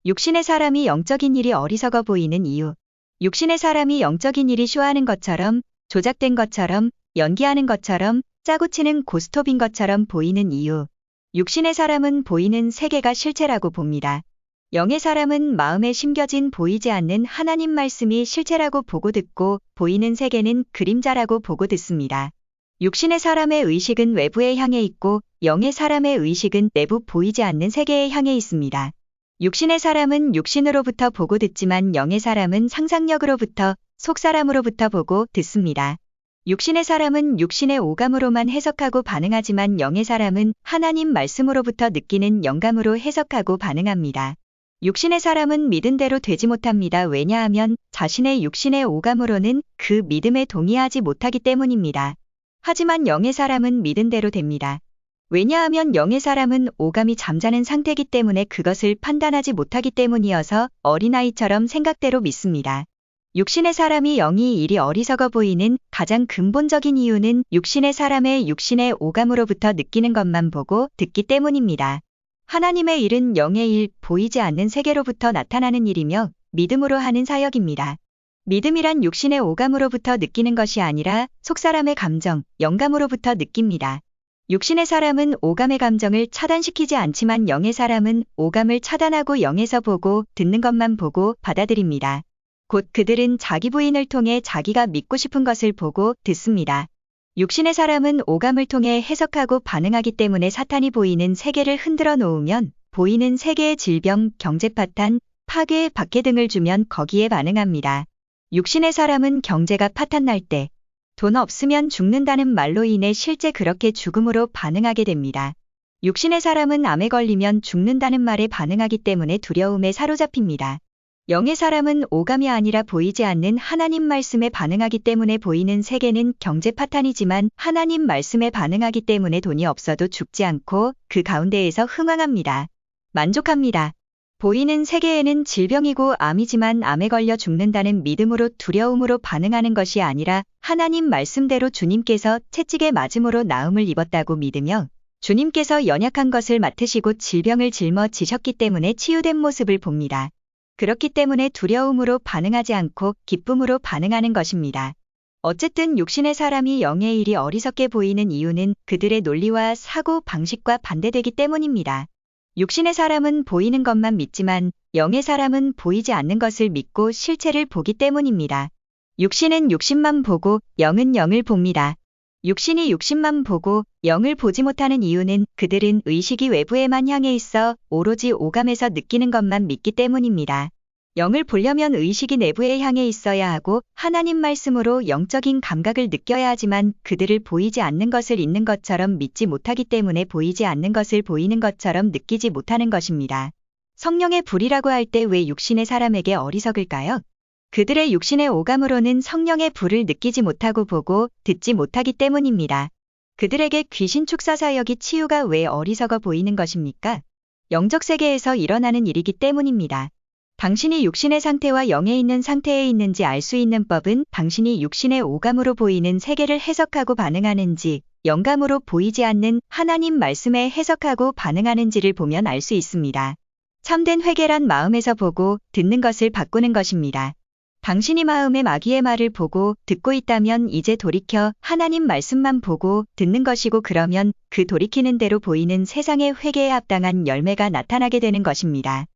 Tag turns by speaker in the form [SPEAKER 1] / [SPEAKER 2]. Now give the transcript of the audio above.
[SPEAKER 1] 육신의 사람이 영적인 일이 어리석어 보이는 이유. 육신의 사람이 영적인 일이 쇼하는 것처럼, 조작된 것처럼, 연기하는 것처럼, 짜고 치는 고스톱인 것처럼 보이는 이유. 육신의 사람은 보이는 세계가 실체라고 봅니다. 영의 사람은 마음에 심겨진 보이지 않는 하나님 말씀이 실체라고 보고 듣고, 보이는 세계는 그림자라고 보고 듣습니다. 육신의 사람의 의식은 외부에 향해 있고, 영의 사람의 의식은 내부 보이지 않는 세계에 향해 있습니다. 육신의 사람은 육신으로부터 보고 듣지만 영의 사람은 상상력으로부터, 속사람으로부터 보고 듣습니다. 육신의 사람은 육신의 오감으로만 해석하고 반응하지만 영의 사람은 하나님 말씀으로부터 느끼는 영감으로 해석하고 반응합니다. 육신의 사람은 믿은 대로 되지 못합니다. 왜냐하면 자신의 육신의 오감으로는 그 믿음에 동의하지 못하기 때문입니다. 하지만 영의 사람은 믿은 대로 됩니다. 왜냐하면 영의 사람은 오감이 잠자는 상태이기 때문에 그것을 판단하지 못하기 때문이어서 어린아이처럼 생각대로 믿습니다. 육신의 사람이 영이 일이 어리석어 보이는 가장 근본적인 이유는 육신의 사람의 육신의 오감으로부터 느끼는 것만 보고 듣기 때문입니다. 하나님의 일은 영의 일, 보이지 않는 세계로부터 나타나는 일이며 믿음으로 하는 사역입니다. 믿음이란 육신의 오감으로부터 느끼는 것이 아니라 속사람의 감정, 영감으로부터 느낍니다. 육신의 사람은 오감의 감정을 차단시키지 않지만 영의 사람은 오감을 차단하고 영에서 보고 듣는 것만 보고 받아들입니다. 곧 그들은 자기 부인을 통해 자기가 믿고 싶은 것을 보고 듣습니다. 육신의 사람은 오감을 통해 해석하고 반응하기 때문에 사탄이 보이는 세계를 흔들어 놓으면 보이는 세계의 질병, 경제 파탄, 파괴, 박해 등을 주면 거기에 반응합니다. 육신의 사람은 경제가 파탄날 때 돈 없으면 죽는다는 말로 인해 실제 그렇게 죽음으로 반응하게 됩니다. 육신의 사람은 암에 걸리면 죽는다는 말에 반응하기 때문에 두려움에 사로잡힙니다. 영의 사람은 오감이 아니라 보이지 않는 하나님 말씀에 반응하기 때문에 보이는 세계는 경제 파탄이지만 하나님 말씀에 반응하기 때문에 돈이 없어도 죽지 않고 그 가운데에서 흥왕합니다. 만족합니다. 보이는 세계에는 질병이고 암이지만 암에 걸려 죽는다는 믿음으로 두려움으로 반응하는 것이 아니라 하나님 말씀대로 주님께서 채찍에 맞음으로 나음을 입었다고 믿으며 주님께서 연약한 것을 맡으시고 질병을 짊어지셨기 때문에 치유된 모습을 봅니다. 그렇기 때문에 두려움으로 반응하지 않고 기쁨으로 반응하는 것입니다. 어쨌든 육신의 사람이 영의 일이 어리석게 보이는 이유는 그들의 논리와 사고 방식과 반대되기 때문입니다. 육신의 사람은 보이는 것만 믿지만 영의 사람은 보이지 않는 것을 믿고 실체를 보기 때문입니다. 육신은 육신만 보고 영은 영을 봅니다. 육신이 육신만 보고 영을 보지 못하는 이유는 그들은 의식이 외부에만 향해 있어 오로지 오감에서 느끼는 것만 믿기 때문입니다. 영을 보려면 의식이 내부에 향해 있어야 하고 하나님 말씀으로 영적인 감각을 느껴야 하지만 그들을 보이지 않는 것을 있는 것처럼 믿지 못하기 때문에 보이지 않는 것을 보이는 것처럼 느끼지 못하는 것입니다. 성령의 불이라고 할 때 왜 육신의 사람에게 어리석을까요? 그들의 육신의 오감으로는 성령의 불을 느끼지 못하고 보고 듣지 못하기 때문입니다. 그들에게 귀신 축사 사역이 치유가 왜 어리석어 보이는 것입니까? 영적 세계에서 일어나는 일이기 때문입니다. 당신이 육신의 상태와 영에 있는 상태에 있는지 알 수 있는 법은 당신이 육신의 오감으로 보이는 세계를 해석하고 반응하는지, 영감으로 보이지 않는 하나님 말씀에 해석하고 반응하는지를 보면 알 수 있습니다. 참된 회개란 마음에서 보고 듣는 것을 바꾸는 것입니다. 당신이 마음에 마귀의 말을 보고 듣고 있다면 이제 돌이켜 하나님 말씀만 보고 듣는 것이고 그러면 그 돌이키는 대로 보이는 세상의 회개에 합당한 열매가 나타나게 되는 것입니다.